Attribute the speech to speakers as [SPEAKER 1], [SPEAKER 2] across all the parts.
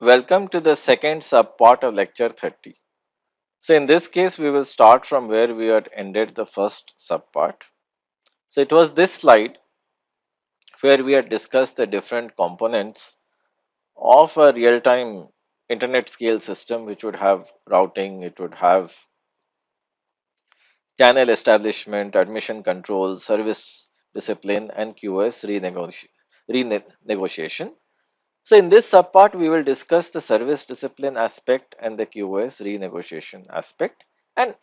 [SPEAKER 1] Welcome to the second subpart of lecture 30. So in this case, we will start from where we had ended the first subpart. So it was this slide where we had discussed the different components of a real-time internet scale system, which would have routing, it would have channel establishment, admission control, service discipline, and QoS renegotiation. So in this subpart, we will discuss the service discipline aspect and the QoS renegotiation aspect and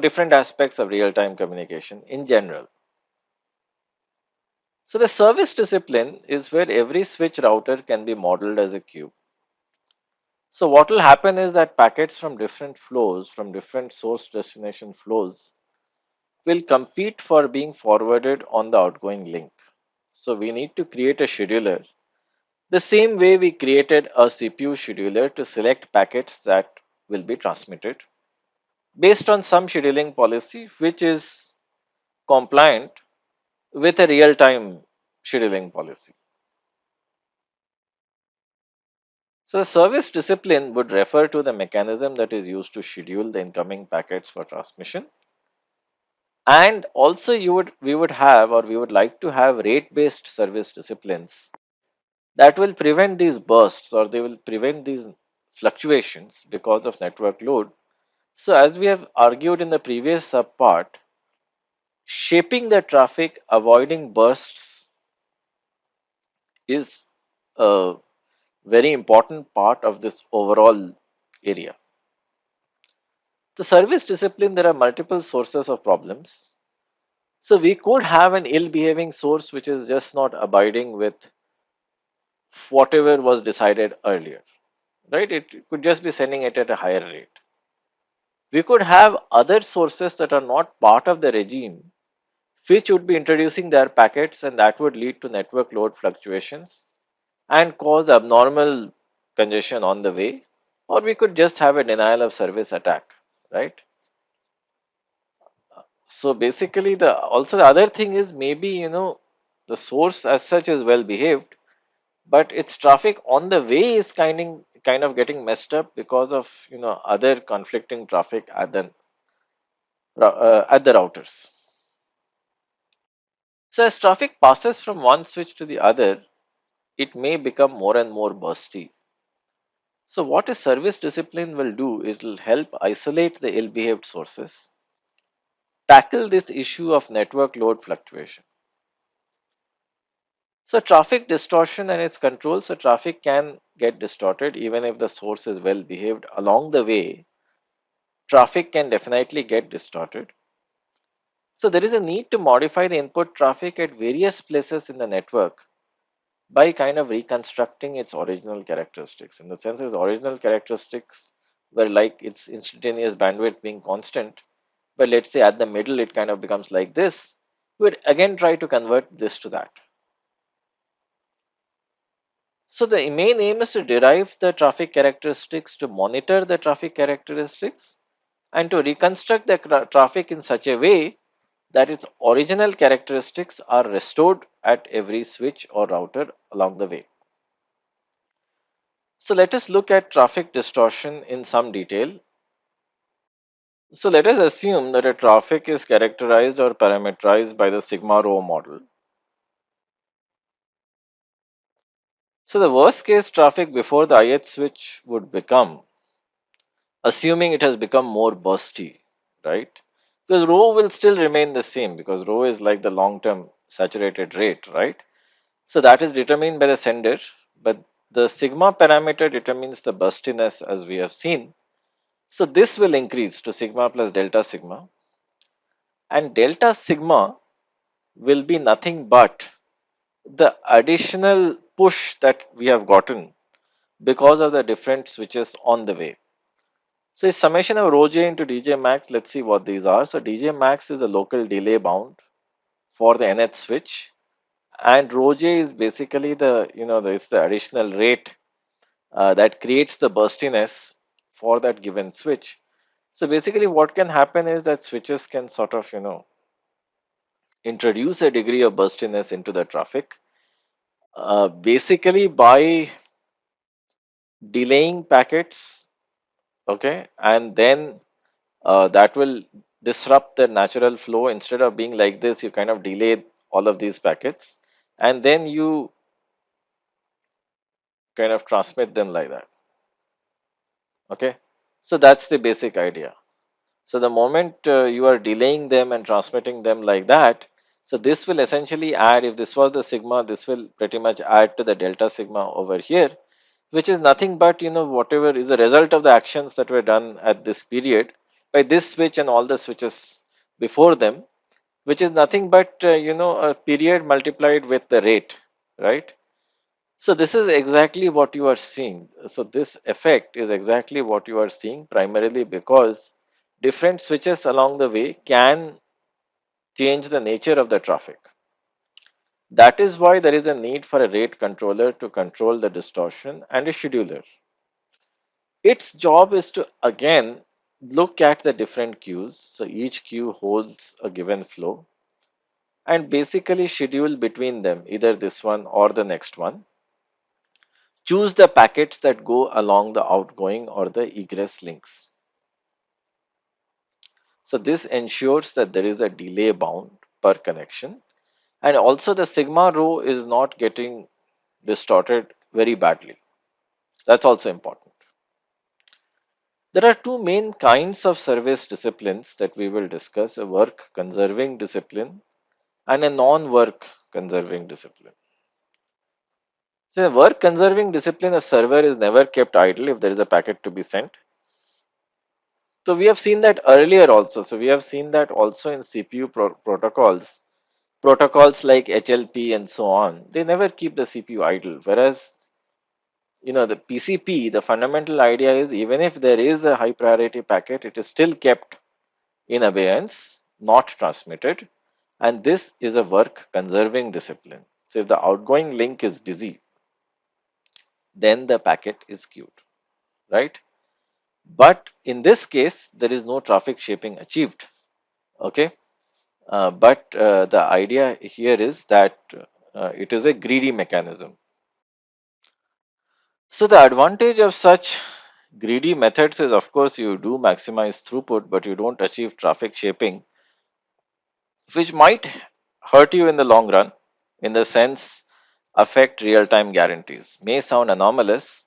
[SPEAKER 1] different aspects of real-time communication in general. So the service discipline is where every switch router can be modeled as a queue. So what will happen is that packets from different flows, from different source destination flows, will compete for being forwarded on the outgoing link. So we need to create a scheduler the same way we created a CPU scheduler to select packets that will be transmitted based on some scheduling policy which is compliant with a real time scheduling policy. So, the service discipline would refer to the mechanism that is used to schedule the incoming packets for transmission. And also, we would have or we would like to have rate based service disciplines that will prevent these bursts or they will prevent these fluctuations because of network load. So, as we have argued in the previous subpart, shaping the traffic, avoiding bursts is a very important part of this overall area. The service discipline, there are multiple sources of problems. So, we could have an ill behaving source which is just not abiding with whatever was decided earlier, right? It could just be sending it at a higher rate. We could have other sources that are not part of the regime which would be introducing their packets and that would lead to network load fluctuations and cause abnormal congestion on the way, or we could just have a denial of service attack, right? So basically the other thing is maybe the source as such is well behaved, but its traffic on the way is kind of getting messed up because of other conflicting traffic at the routers. So as traffic passes from one switch to the other, it may become more and more bursty. So what a service discipline will do, it will help isolate the ill-behaved sources, tackle this issue of network load fluctuation. So traffic distortion and its control, so traffic can get distorted even if the source is well behaved. Along the way, traffic can definitely get distorted. So there is a need to modify the input traffic at various places in the network by kind of reconstructing its original characteristics. In the sense its original characteristics were like its instantaneous bandwidth being constant, but let's say at the middle it kind of becomes like this. We would again try to convert this to that. So the main aim is to derive the traffic characteristics, to monitor the traffic characteristics, and to reconstruct the traffic in such a way that its original characteristics are restored at every switch or router along the way. So let us look at traffic distortion in some detail. So let us assume that a traffic is characterized or parameterized by the sigma rho model. So the worst case traffic before the ith switch would become, assuming it has become more bursty, right? Because rho will still remain the same because rho is like the long term saturated rate, right? So that is determined by the sender, but the sigma parameter determines the burstiness as we have seen. So this will increase to sigma plus delta sigma, and delta sigma will be nothing but the additional push that we have gotten because of the different switches on the way. So it's summation of rho j into dj max. Let's see what these are. So dj max is a local delay bound for the nth switch, and rho j is basically it's the additional rate that creates the burstiness for that given switch. So basically, what can happen is that switches can sort of introduce a degree of burstiness into the traffic, basically by delaying packets, okay, and then that will disrupt the natural flow. Instead of being like this, you kind of delay all of these packets, and then you kind of transmit them like that. Okay, so that's the basic idea. So the moment you are delaying them and transmitting them like that, so this will essentially add, if this was the sigma, this will pretty much add to the delta sigma over here, which is nothing but, whatever is the result of the actions that were done at this period by this switch and all the switches before them, which is nothing but, a period multiplied with the rate, right? So this is exactly what you are seeing. So this effect is exactly what you are seeing, primarily because different switches along the way can change the nature of the traffic. That is why there is a need for a rate controller to control the distortion and a scheduler. Its job is to again look at the different queues. So each queue holds a given flow and basically schedule between them, either this one or the next one. Choose the packets that go along the outgoing or the egress links. So this ensures that there is a delay bound per connection, and also the sigma row is not getting distorted very badly. That's also important. There are two main kinds of service disciplines that we will discuss: a work conserving discipline and a non work conserving discipline. So, a work conserving discipline, a server is never kept idle if there is a packet to be sent. So we have seen that earlier also. So we have seen that also in CPU protocols, protocols like HLP and so on. They never keep the CPU idle. Whereas, the PCP, the fundamental idea is even if there is a high priority packet, it is still kept in abeyance, not transmitted. And this is a work conserving discipline. So if the outgoing link is busy, then the packet is queued, right? But in this case, there is no traffic shaping achieved. Okay. But the idea here is that it is a greedy mechanism. So the advantage of such greedy methods is, of course, you do maximize throughput, but you don't achieve traffic shaping, which might hurt you in the long run, in the sense affect real-time guarantees. May sound anomalous,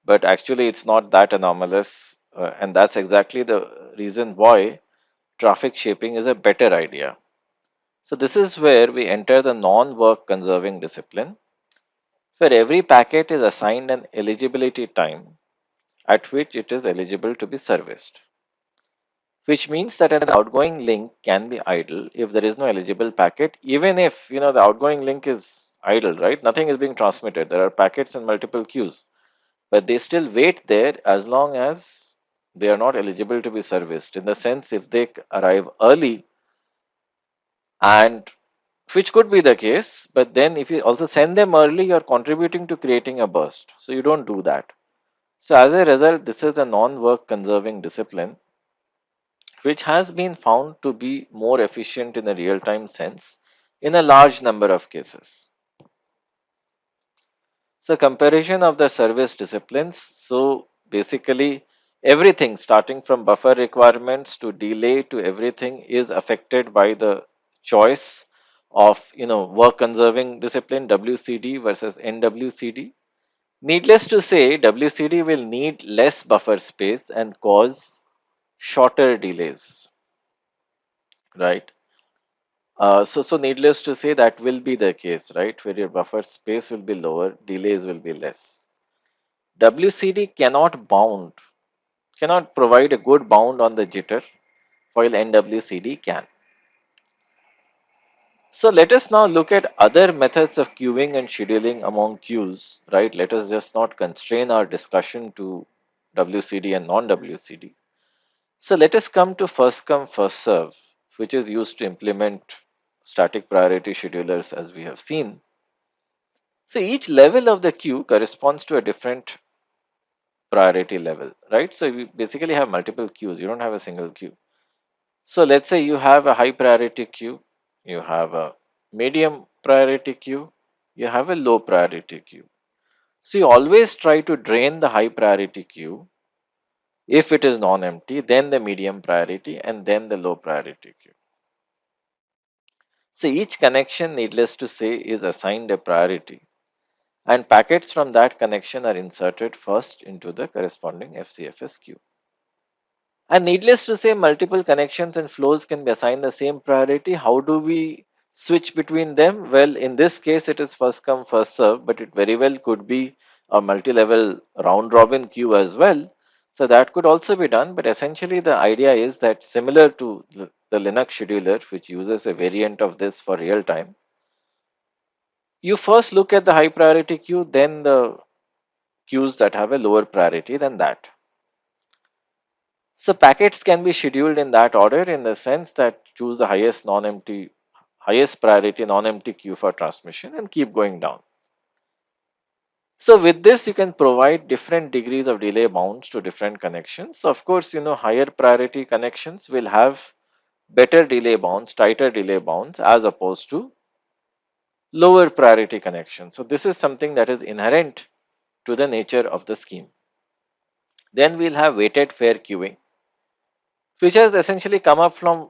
[SPEAKER 1] but actually it's not that anomalous, and that's exactly the reason why traffic shaping is a better idea. So this is where we enter the non-work conserving discipline, where every packet is assigned an eligibility time at which it is eligible to be serviced, which means that an outgoing link can be idle if there is no eligible packet, even if the outgoing link is idle, right? Nothing is being transmitted. There are packets in multiple queues, but they still wait there as long as they are not eligible to be serviced. In the sense, if they arrive early, and which could be the case, but then if you also send them early, you're contributing to creating a burst. So you don't do that. So as a result, this is a non-work conserving discipline, which has been found to be more efficient in a real-time sense in a large number of cases. So comparison of the service disciplines. So basically everything starting from buffer requirements to delay to everything is affected by the choice of work conserving discipline WCD versus NWCD. Needless to say, WCD will need less buffer space and cause shorter delays, right? So needless to say, that will be the case, right? Where your buffer space will be lower, delays will be less. WCD cannot provide a good bound on the jitter, while NWCD can. So let us now look at other methods of queuing and scheduling among queues, right? Let us just not constrain our discussion to WCD and non-WCD. So let us come to first come, first serve, which is used to implement static priority schedulers as we have seen. So each level of the queue corresponds to a different priority level, right? So you basically have multiple queues, you don't have a single queue. So let's say you have a high priority queue, you have a medium priority queue, you have a low priority queue. So you always try to drain the high priority queue if it is non-empty, then the medium priority, and then the low priority queue. So each connection, needless to say, is assigned a priority, and packets from that connection are inserted first into the corresponding FCFS queue. And needless to say, multiple connections and flows can be assigned the same priority. How do we switch between them? Well, in this case, it is first come, first serve, but it very well could be a multi level round robin queue as well. So that could also be done. But essentially, the idea is that similar to the Linux scheduler, which uses a variant of this for real time, you first look at the high priority queue, then the queues that have a lower priority than that. So packets can be scheduled in that order in the sense that choose the highest priority non-empty queue for transmission and keep going down. So with this, you can provide different degrees of delay bounds to different connections. So of course, higher priority connections will have better delay bounds, tighter delay bounds as opposed to lower priority connections. So this is something that is inherent to the nature of the scheme. Then we'll have weighted fair queuing, which has essentially come up from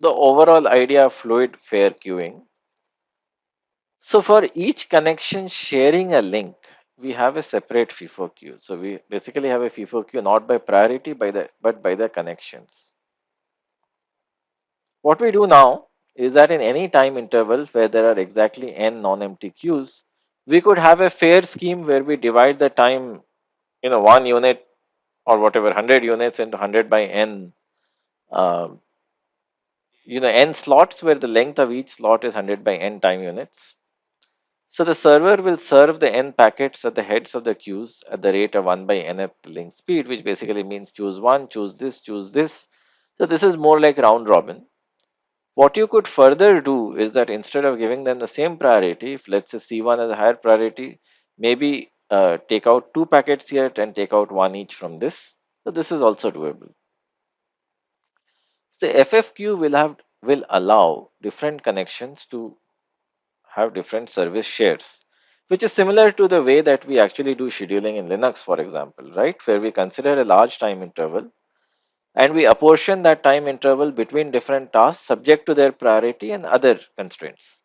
[SPEAKER 1] the overall idea of fluid fair queuing. So for each connection sharing a link, we have a separate FIFO queue. So we basically have a FIFO queue not by priority but by the connections. What we do now is that in any time interval where there are exactly n non-empty queues, we could have a fair scheme where we divide the time, one unit or whatever 100 units into 100 by n, um, n slots where the length of each slot is 100 by n time units. So the server will serve the n packets at the heads of the queues at the rate of 1 by nth link speed, which basically means choose one, choose this, choose this. So this is more like round robin. What you could further do is that instead of giving them the same priority, if let's say C1 has a higher priority, maybe take out two packets here and take out one each from this. So this is also doable. So FFQ will allow different connections to have different service shares, which is similar to the way that we actually do scheduling in Linux, for example, right? Where we consider a large time interval and we apportion that time interval between different tasks subject to their priority and other constraints.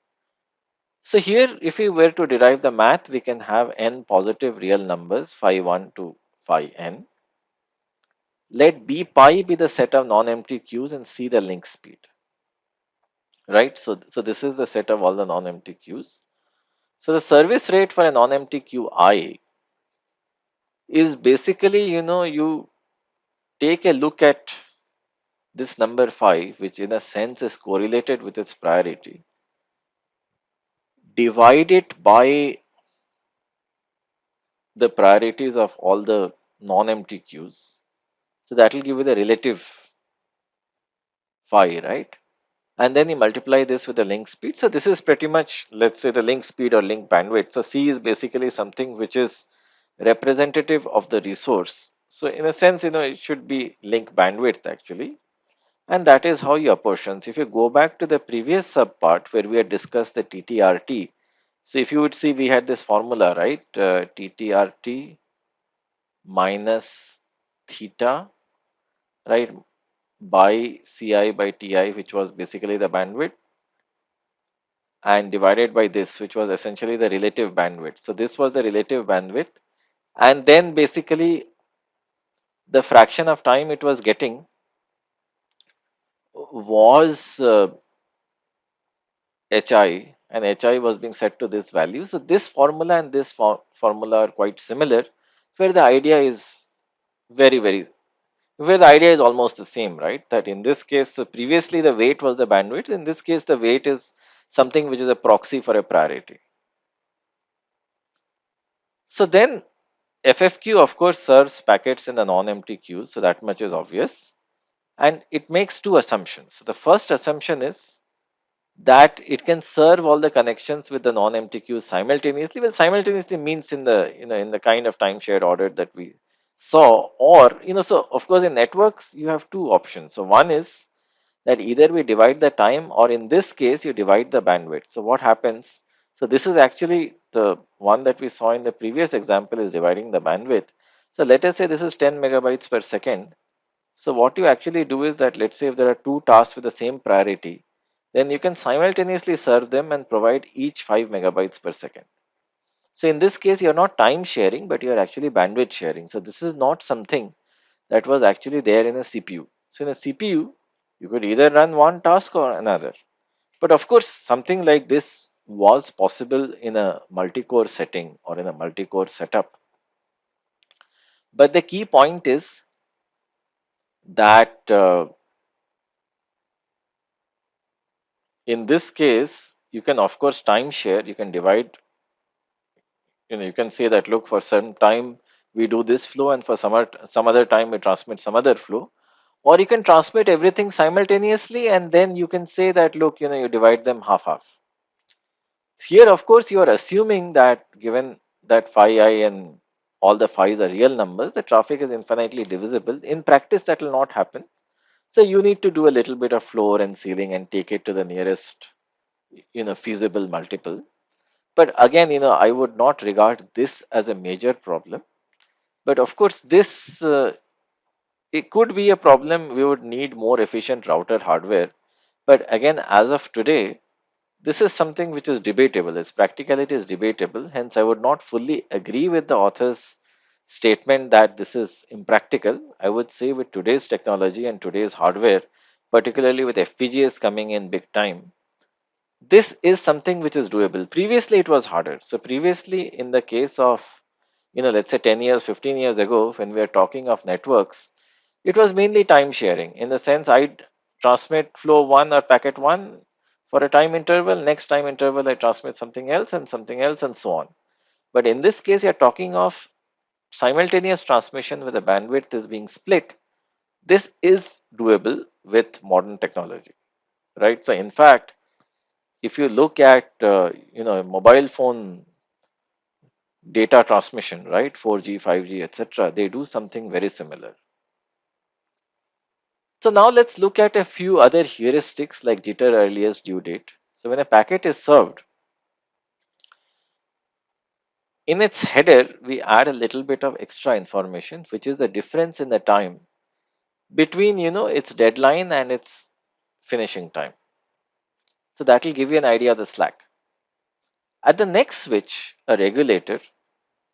[SPEAKER 1] So here, if we were to derive the math, we can have n positive real numbers, phi 1 to phi n. Let b pi be the set of non-empty queues and c the link speed, right? So this is the set of all the non-empty queues. So the service rate for a non-empty queue I is basically, you take a look at this number 5, which in a sense is correlated with its priority, divide it by the priorities of all the non-empty queues. So that will give you the relative phi, right? And then you multiply this with the link speed. So this is pretty much, let's say, the link speed or link bandwidth. So C is basically something which is representative of the resource. So in a sense, it should be link bandwidth actually. And that is how you apportion. So if you go back to the previous subpart where we had discussed the TTRT, so if you would see, we had this formula, right? TTRT minus theta, right, by Ci by Ti, which was basically the bandwidth, and divided by this, which was essentially the relative bandwidth. So this was the relative bandwidth. And then basically the fraction of time it was getting was hi, and hi was being set to this value. So this formula and this formula are quite similar, where the idea is very where the idea is almost the same, right? That in this case, previously the weight was the bandwidth. In this case, the weight is something which is a proxy for a priority. So then FFQ of course serves packets in the non-empty queue, so that much is obvious. And it makes two assumptions. So the first assumption is that it can serve all the connections with the non-empty queues simultaneously. Well, simultaneously means in the in the kind of time shared order that we saw, or so of course in networks you have two options. So one is that either we divide the time, or in this case you divide the bandwidth. So what happens? So this is actually the one that we saw in the previous example is dividing the bandwidth. So let us say this is 10 megabytes per second. So what you actually do is that, let's say if there are two tasks with the same priority, then you can simultaneously serve them and provide each 5 megabytes per second. So in this case, you're not time sharing, but you're actually bandwidth sharing. So this is not something that was actually there in a CPU. So in a CPU, you could either run one task or another. But of course, something like this was possible in a multi-core setting or in a multi-core setup. But the key point is that in this case, you can of course time share. You can divide. You can say that, look, for some time we do this flow, and for some other time we transmit some other flow. Or you can transmit everything simultaneously, and then you can say that, look, you divide them half half. Here, of course, you are assuming that given that phi I and all the phi's are real numbers, the traffic is infinitely divisible. In practice, that will not happen. So you need to do a little bit of floor and ceiling and take it to the nearest, feasible multiple. But again, I would not regard this as a major problem. But of course, this it could be a problem. We would need more efficient router hardware. But again, as of today, this is something which is debatable. Its practicality is debatable. Hence, I would not fully agree with the author's statement that this is impractical. I would say with today's technology and today's hardware, particularly with FPGAs coming in big time, this is something which is doable. Previously, it was harder. So previously, in the case of, let's say 10 years, 15 years ago, when we are talking of networks, it was mainly time sharing. In the sense, I'd transmit flow 1 or packet 1 for a time interval. Next time interval, I transmit something else, and so on. But in this case, you're talking of simultaneous transmission where the bandwidth is being split. This is doable with modern technology, right? So, in fact, if you look at mobile phone data transmission, right, 4G, 5G, etc., they do something very similar. So now let's look at a few other heuristics like jitter-earliest due date. So when a packet is served, in its header, we add a little bit of extra information, which is the difference in the time between, its deadline and its finishing time. So that will give you an idea of the slack. At the next switch, a regulator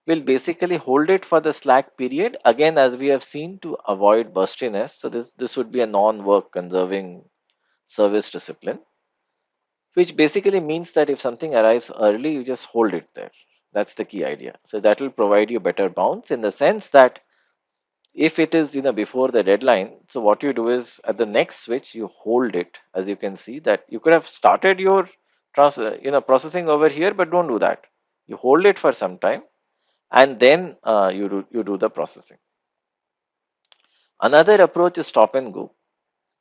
[SPEAKER 1] will basically hold it for the slack period, again, as we have seen, to avoid burstiness. So this would be a non-work conserving service discipline, which basically means that if something arrives early, you just hold it there. That's the key idea. So that will provide you better bounce in the sense that if it is before the deadline, so what you do is at the next switch you hold it. As you can see that you could have started your processing over here, but don't do that. You hold it for some time, and then you do the processing. Another approach is stop and go,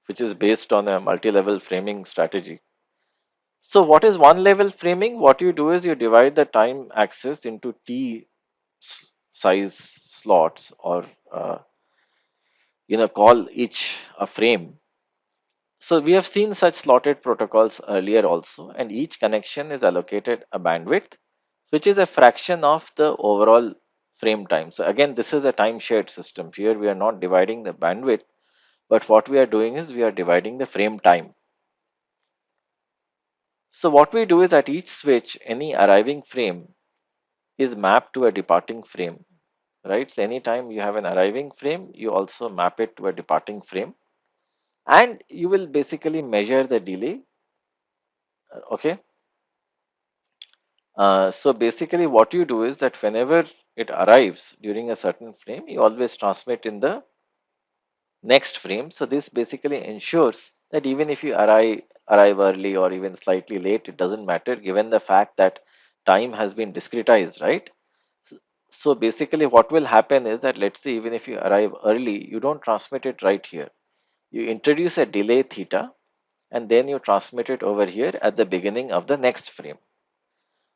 [SPEAKER 1] which is based on a multi-level framing strategy. So what is one level framing? What you do is you divide the time axis into size slots, or call each a frame. So we have seen such slotted protocols earlier also, and each connection is allocated a bandwidth, which is a fraction of the overall frame time. So again, this is a time shared system. Here we are not dividing the bandwidth, but what we are doing is we are dividing the frame time. So what we do is at each switch, any arriving frame is mapped to a departing frame, right? So anytime you have an arriving frame, you also map it to a departing frame, and you will basically measure the delay. Okay. So basically, what you do is that whenever it arrives during a certain frame, you always transmit in the next frame. So this basically ensures that even if you arrive early or even slightly late, it doesn't matter given the fact that time has been discretized, right? So so basically, what will happen is that, let's say even if you arrive early, you don't transmit it right here. You introduce a delay theta, and then you transmit it over here at the beginning of the next frame.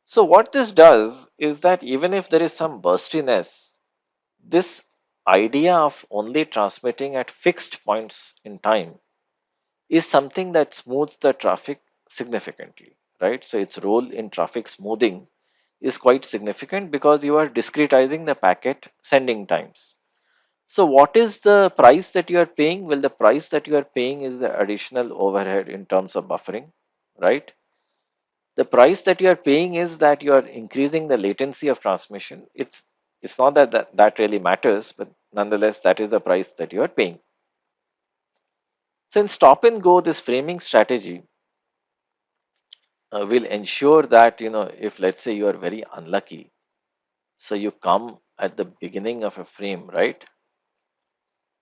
[SPEAKER 1] So what this does is that even if there is some burstiness, this idea of only transmitting at fixed points in time is something that smooths the traffic significantly, right? So its role in traffic smoothing is quite significant because you are discretizing the packet sending times. So what is the price that you are paying? Well, the price that you are paying is the additional overhead in terms of buffering, right? The price that you are paying is that you are increasing the latency of transmission. It's not that really matters, but nonetheless, that is the price that you are paying. So in stop and go, this framing strategy will ensure that, if let's say you are very unlucky, so you come at the beginning of a frame, right?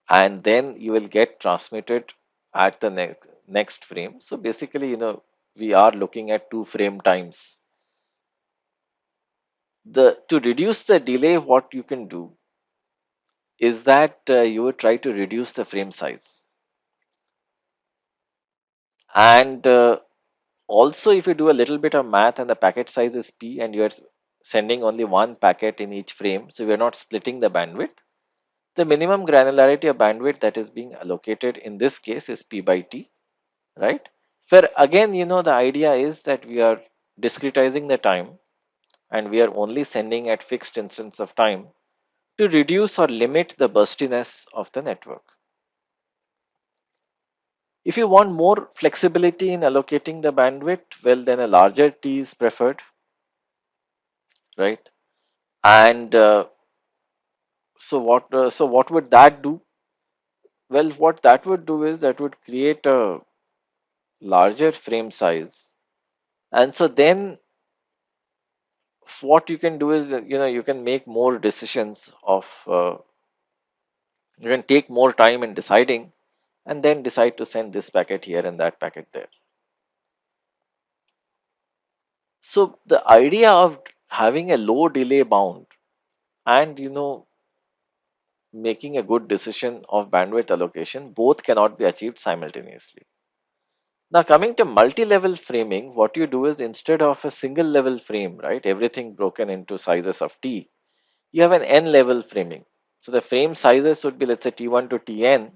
[SPEAKER 1] And then you will get transmitted at the next frame. So basically, we are looking at two frame times. The To reduce the delay, what you can do is that you would try to reduce the frame size. And also, if you do a little bit of math and the packet size is p and you are sending only one packet in each frame, so we are not splitting the bandwidth. The minimum granularity of bandwidth that is being allocated in this case is p by t, right? Where again, the idea is that we are discretizing the time and we are only sending at fixed instance of time to reduce or limit the burstiness of the network. If you want more flexibility in allocating the bandwidth, well, then a larger T is preferred, right? And so what would that do? Well, what that would do is that would create a larger frame size, and so then what you can do is that, you can make more decisions of you can take more time in deciding and then decide to send this packet here and that packet there. So the idea of having a low delay bound and making a good decision of bandwidth allocation both cannot be achieved simultaneously. Now coming to multi-level framing, what you do is instead of a single level frame, right, everything broken into sizes of t, you have an n level framing. So the frame sizes would be, let's say, t1 to tn,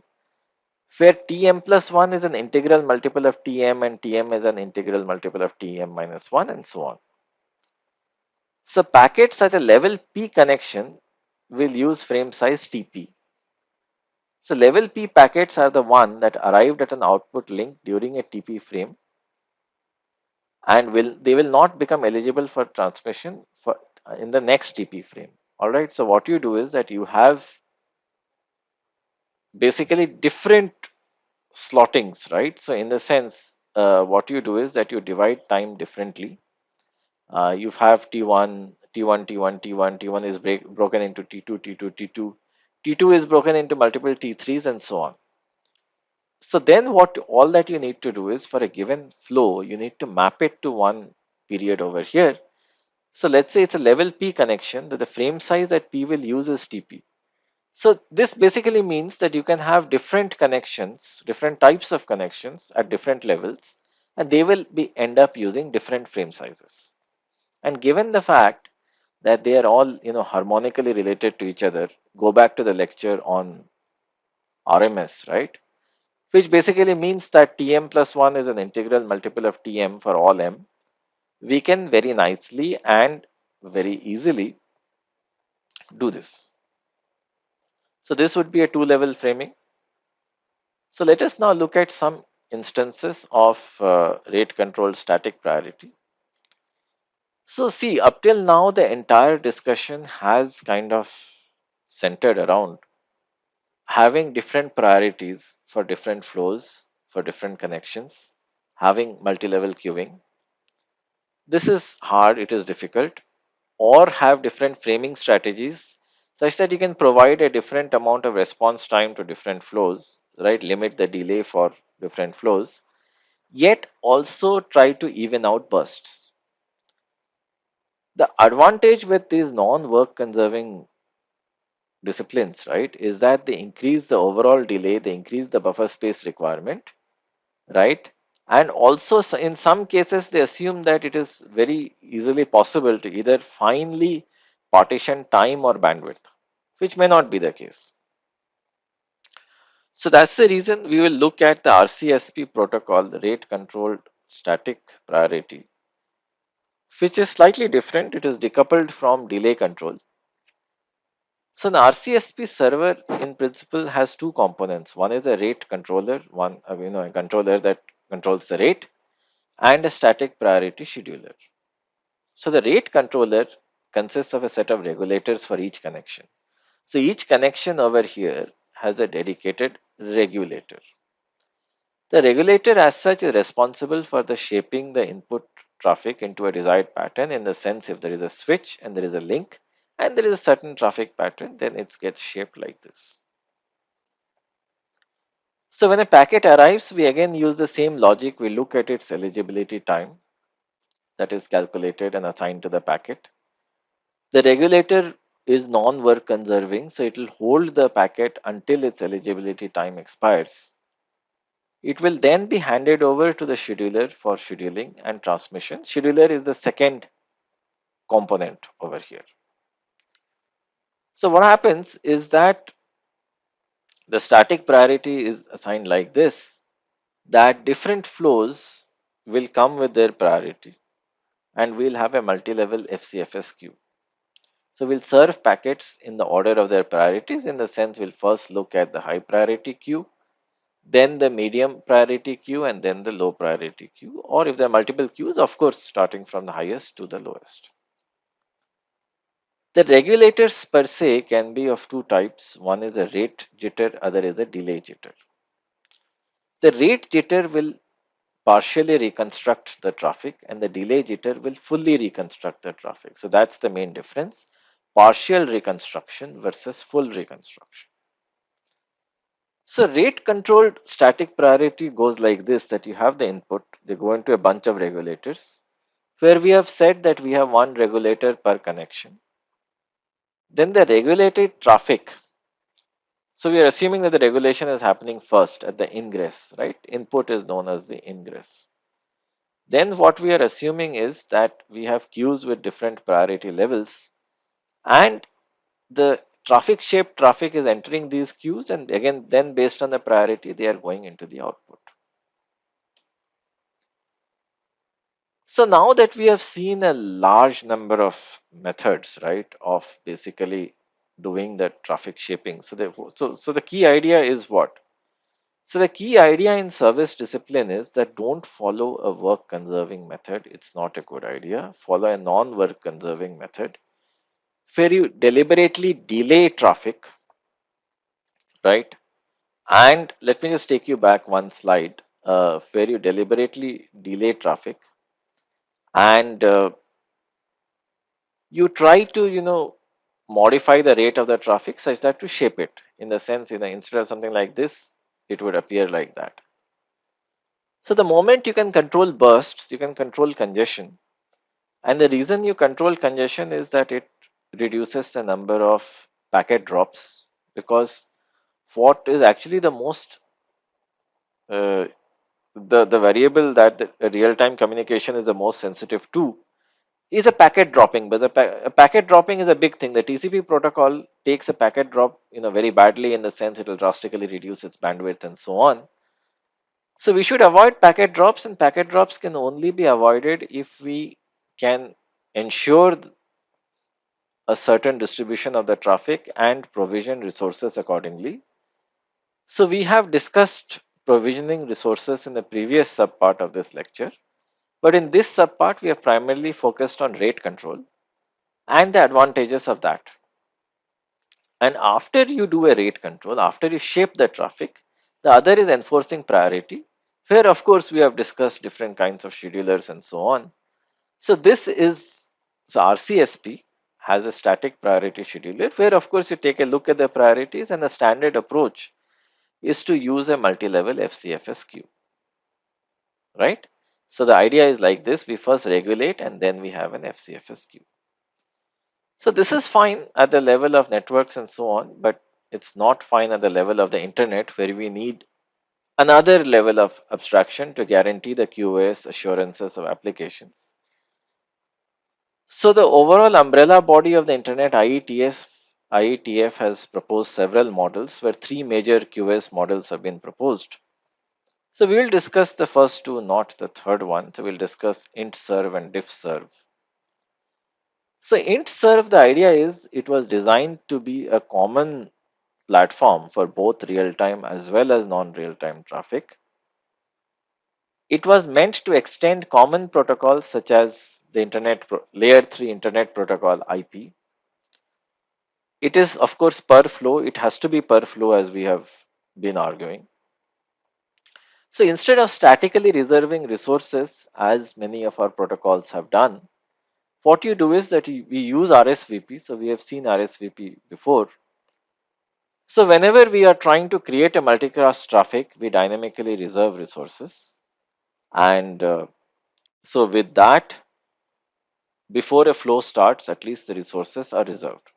[SPEAKER 1] where tm plus 1 is an integral multiple of tm and tm is an integral multiple of tm minus 1 and so on. So packets at a level p connection will use frame size tp. So level p packets are the one that arrived at an output link during a tp frame and will not become eligible for transmission for in the next tp frame. All right, so what you do is that you have basically different slottings, right? So in the sense, what you do is that you divide time differently. You have T1, T1, T1, T1, T1 is broken into T2, T2, T2. T2 is broken into multiple T3s and so on. So then what all that you need to do is for a given flow, you need to map it to one period over here. So let's say it's a level P connection that the frame size that P will use is TP. So this basically means that you can have different connections, different types of connections at different levels, and they will be end up using different frame sizes. And given the fact that they are all harmonically related to each other, go back to the lecture on RMS, right? Which basically means that Tm plus 1 is an integral multiple of Tm for all m. We can very nicely and very easily do this. So this would be a two-level framing. So let us now look at some instances of rate controlled static priority. So see, up till now, the entire discussion has kind of centered around having different priorities for different flows, for different connections, having multi-level queuing. This is hard, it is difficult, or have different framing strategies such that you can provide a different amount of response time to different flows, right? Limit the delay for different flows, yet also try to even out bursts. The advantage with these non-work conserving disciplines, right, is that they increase the overall delay, they increase the buffer space requirement, right? And also in some cases, they assume that it is very easily possible to either finely partition time or bandwidth, which may not be the case. So that's the reason we will look at the RCSP protocol, the rate controlled static priority, which is slightly different. It is decoupled from delay control. So an RCSP server in principle has two components. One is a rate controller, a controller that controls the rate, and a static priority scheduler. So the rate controller consists of a set of regulators for each connection. So each connection over here has a dedicated regulator. The regulator as such is responsible for the shaping the input traffic into a desired pattern, in the sense if there is a switch and there is a link and there is a certain traffic pattern, then it gets shaped like this. So when a packet arrives, we again use the same logic. We look at its eligibility time that is calculated and assigned to the packet. The regulator is non-work conserving, so it will hold the packet until its eligibility time expires. It will then be handed over to the scheduler for scheduling and transmission. Scheduler is the second component over here. So what happens is that the static priority is assigned like this, that different flows will come with their priority, and we'll have a multi-level FCFS queue. So we'll serve packets in the order of their priorities. In the sense, we'll first look at the high priority queue, then the medium priority queue, and then the low priority queue. Or if there are multiple queues, of course, starting from the highest to the lowest. The regulators per se can be of two types. One is a rate jitter, other is a delay jitter. The rate jitter will partially reconstruct the traffic, and the delay jitter will fully reconstruct the traffic. So that's the main difference: partial reconstruction versus full reconstruction. So rate controlled static priority goes like this, that you have the input, they go into a bunch of regulators, where we have said that we have one regulator per connection. Then the regulated traffic. So we are assuming that the regulation is happening first at the ingress, right? Input is known as the ingress. Then what we are assuming is that we have queues with different priority levels, and the traffic shaped traffic is entering these queues, and again then based on the priority they are going into the output. So now that we have seen a large number of methods, right, of basically doing the traffic shaping, so the key idea is what? So the key idea in service discipline is that don't follow a work conserving method. It's not a good idea. Follow a non-work conserving method where you deliberately delay traffic, right? And let me just take you back one slide, where you deliberately delay traffic, and you try to, modify the rate of the traffic such that to shape it, in the sense, instead of something like this, it would appear like that. So the moment you can control bursts, you can control congestion. And the reason you control congestion is that it reduces the number of packet drops, because what is actually the most uh, the variable that the real-time communication is the most sensitive to is a packet dropping. But a packet dropping is a big thing. The TCP protocol takes a packet drop, very badly, in the sense it will drastically reduce its bandwidth and so on. So we should avoid packet drops, and packet drops can only be avoided if we can ensure a certain distribution of the traffic and provision resources accordingly. So we have discussed provisioning resources in the previous subpart of this lecture, but in this subpart we have primarily focused on rate control and the advantages of that. And after you do a rate control, after you shape the traffic, the other is enforcing priority, where of course we have discussed different kinds of schedulers and so on. So this is, so RCSP has a static priority scheduler, where of course you take a look at the priorities, and the standard approach is to use a multi-level FCFS queue, right? So the idea is like this: we first regulate and then we have an FCFS queue. So this is fine at the level of networks and so on, but it's not fine at the level of the internet, where we need another level of abstraction to guarantee the QoS assurances of applications. So the overall umbrella body of the internet, IETF, has proposed several models, where three major QoS models have been proposed. So we will discuss the first two, not the third one. So we'll discuss IntServ and DiffServ. So IntServ, the idea is it was designed to be a common platform for both real-time as well as non-real-time traffic. It was meant to extend common protocols such as the layer 3 internet protocol IP. It is of course per flow, it has to be per flow as we have been arguing. So instead of statically reserving resources as many of our protocols have done, what you do is that we use RSVP. So we have seen RSVP before. So whenever we are trying to create a multicast traffic, we dynamically reserve resources. And so with that, before a flow starts, at least the resources are reserved.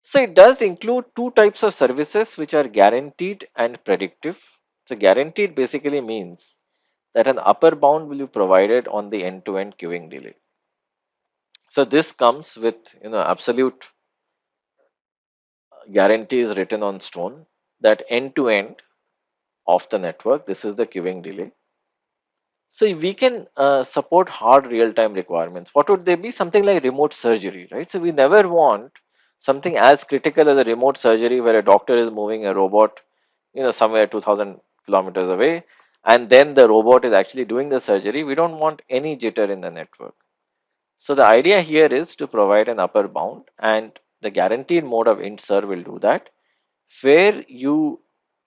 [SPEAKER 1] So it does include two types of services which are guaranteed and predictive. So guaranteed basically means that an upper bound will be provided on the end-to-end queuing delay. So this comes with absolute guarantee is written on stone that end-to-end of the network, this is the queuing delay. So we can support hard real-time requirements. What would they be? Something like remote surgery, right? So we never want something as critical as a remote surgery where a doctor is moving a robot, somewhere 2,000 kilometers away, and then the robot is actually doing the surgery. We don't want any jitter in the network. So the idea here is to provide an upper bound, and the guaranteed mode of IntServ will do that, where you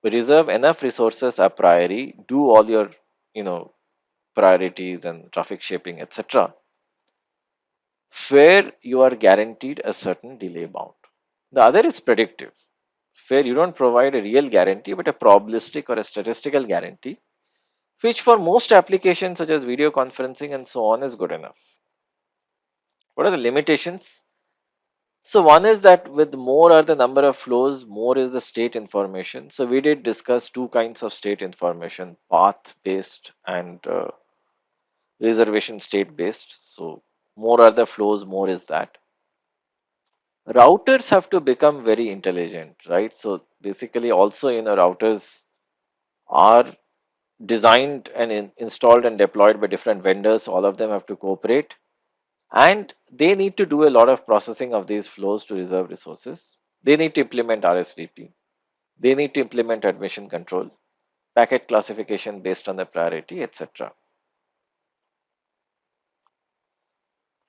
[SPEAKER 1] reserve enough resources a priori, do all your, you know, priorities and traffic shaping, etc., where you are guaranteed a certain delay bound. The other is predictive, where you don't provide a real guarantee but a probabilistic or a statistical guarantee, which for most applications such as video conferencing and so on is good enough. What are the limitations? So one is that with more are the number of flows, more is the state information. So we did discuss two kinds of state information, path based and reservation state based. So more are the flows, more is that. Routers have to become very intelligent, right? So basically also routers are designed and installed and deployed by different vendors. All of them have to cooperate, and they need to do a lot of processing of these flows to reserve resources. They need to implement RSVP. They need to implement admission control, packet classification based on the priority, etc.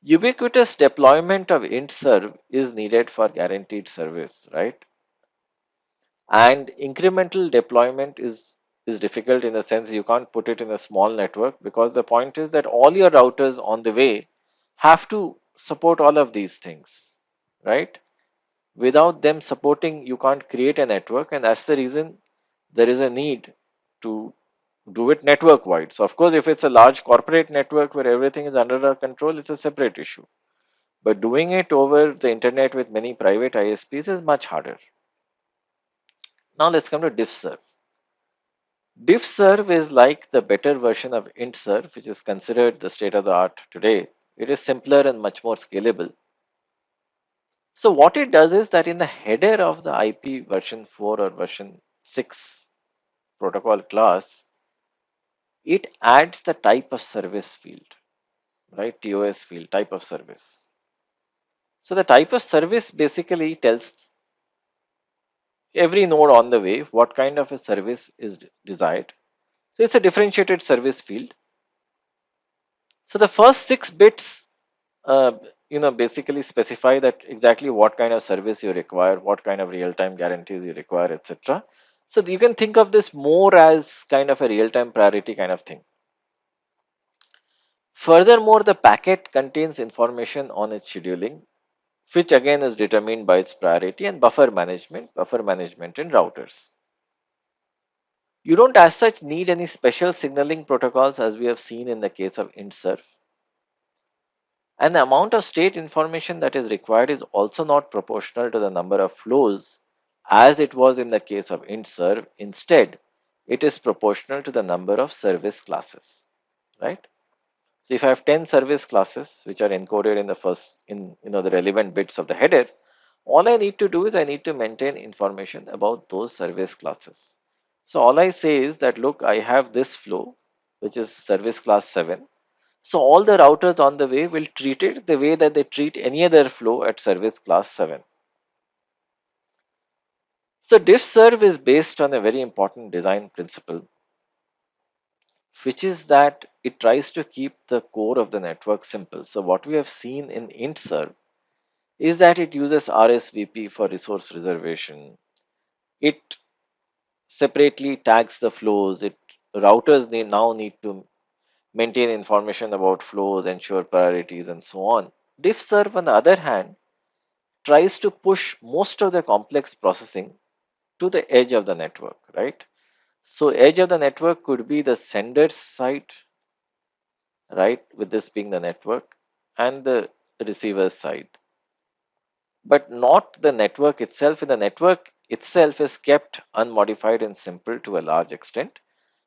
[SPEAKER 1] Ubiquitous deployment of IntServ is needed for guaranteed service, right? And incremental deployment is difficult in the sense you can't put it in a small network, because the point is that all your routers on the way have to support all of these things, right? Without them supporting, you can't create a network, and that's the reason there is a need to do it network wide. So of course, if it's a large corporate network where everything is under our control, it's a separate issue. But doing it over the internet with many private ISPs is much harder. Now let's come to DiffServ. DiffServ is like the better version of IntServ, which is considered the state of the art today. It is simpler and much more scalable. So what it does is that in the header of the IP version 4 or version 6 protocol class, it adds the type of service field, right? TOS field, type of service. So the type of service basically tells every node on the way what kind of a service is desired. So it's a differentiated service field. So the first 6 bits, uh, basically specify that exactly what kind of service you require, what kind of real-time guarantees you require, etc. So you can think of this more as kind of a real-time priority kind of thing. Furthermore, the packet contains information on its scheduling, which again is determined by its priority, and buffer management in routers. You don't as such need any special signaling protocols as we have seen in the case of IntServ. And the amount of state information that is required is also not proportional to the number of flows as it was in the case of IntServ. Instead, it is proportional to the number of service classes, right? So if I have 10 service classes which are encoded in the first in the relevant bits of the header, all I need to do is I need to maintain information about those service classes. So all I say is that look, I have this flow which is service class 7. So all the routers on the way will treat it the way that they treat any other flow at service class 7. So DiffServ is based on a very important design principle, which is that it tries to keep the core of the network simple. So what we have seen in IntServ is that it uses RSVP for resource reservation. It separately tags the flows. It routers they now need to maintain information about flows, ensure priorities, and so on. DiffServ, on the other hand, tries to push most of the complex processing to the edge of the network, right? So, edge of the network could be the sender's side, right? With this being the network, and the receiver's side, but not the network itself. In the network itself is kept unmodified and simple to a large extent.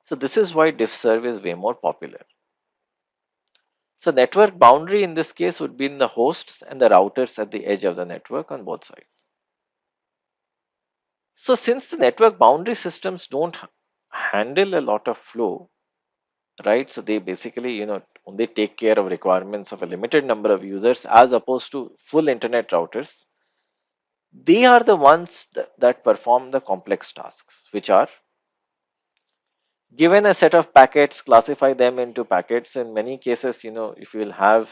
[SPEAKER 1] So, this is why DiffServ is way more popular. So network boundary in this case would be in the hosts and the routers at the edge of the network on both sides. So since the network boundary systems don't handle a lot of flow, right? So they basically, only take care of requirements of a limited number of users as opposed to full internet routers. They are the ones that perform the complex tasks, which are given a set of packets, classify them into packets. In many cases, if you will have,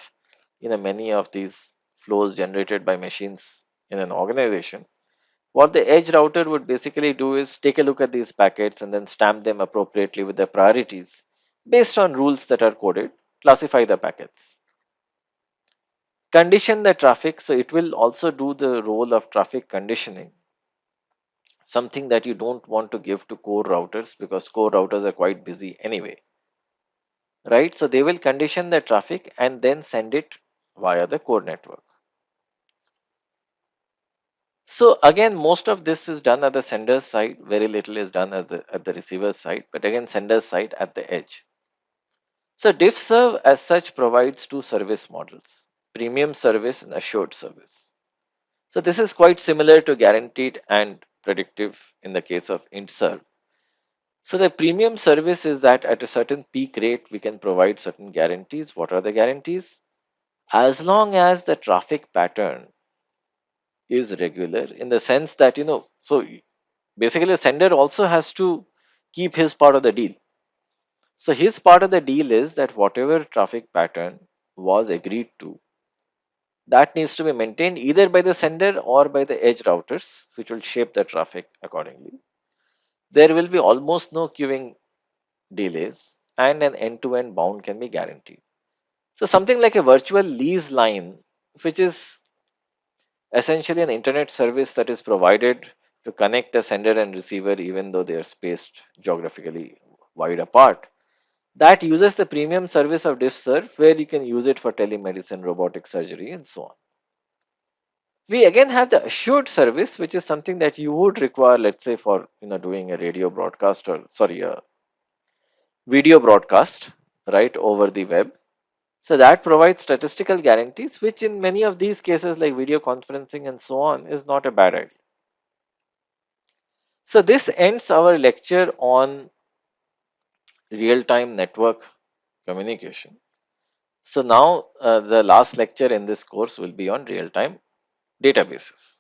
[SPEAKER 1] many of these flows generated by machines in an organization, what the edge router would basically do is take a look at these packets and then stamp them appropriately with their priorities based on rules that are coded, classify the packets, condition the traffic. So it will also do the role of traffic conditioning, something that you don't want to give to core routers because core routers are quite busy anyway, right? So they will condition the traffic and then send it via the core network. So again, most of this is done at the sender's side. Very little is done at the receiver's side, but again, sender's side at the edge. So DiffServ as such provides two service models: premium service and assured service. So this is quite similar to guaranteed and predictive in the case of IntServ. So the premium service is that at a certain peak rate, we can provide certain guarantees. What are the guarantees? As long as the traffic pattern is regular, in the sense that, so basically the sender also has to keep his part of the deal. So his part of the deal is that whatever traffic pattern was agreed to, that needs to be maintained either by the sender or by the edge routers, which will shape the traffic accordingly. There will be almost no queuing delays, and an end-to-end bound can be guaranteed. So something like a virtual lease line, which is essentially an internet service that is provided to connect a sender and receiver even though they are spaced geographically wide apart. That uses the premium service of DiffServ, where you can use it for telemedicine, robotic surgery, and so on. We again have the assured service, which is something that you would require, let's say, for doing a radio broadcast, or sorry, a video broadcast, right, over the web. So that provides statistical guarantees, which in many of these cases, like video conferencing and so on, is not a bad idea. So this ends our lecture on real-time network communication. So now the last lecture in this course will be on real-time databases.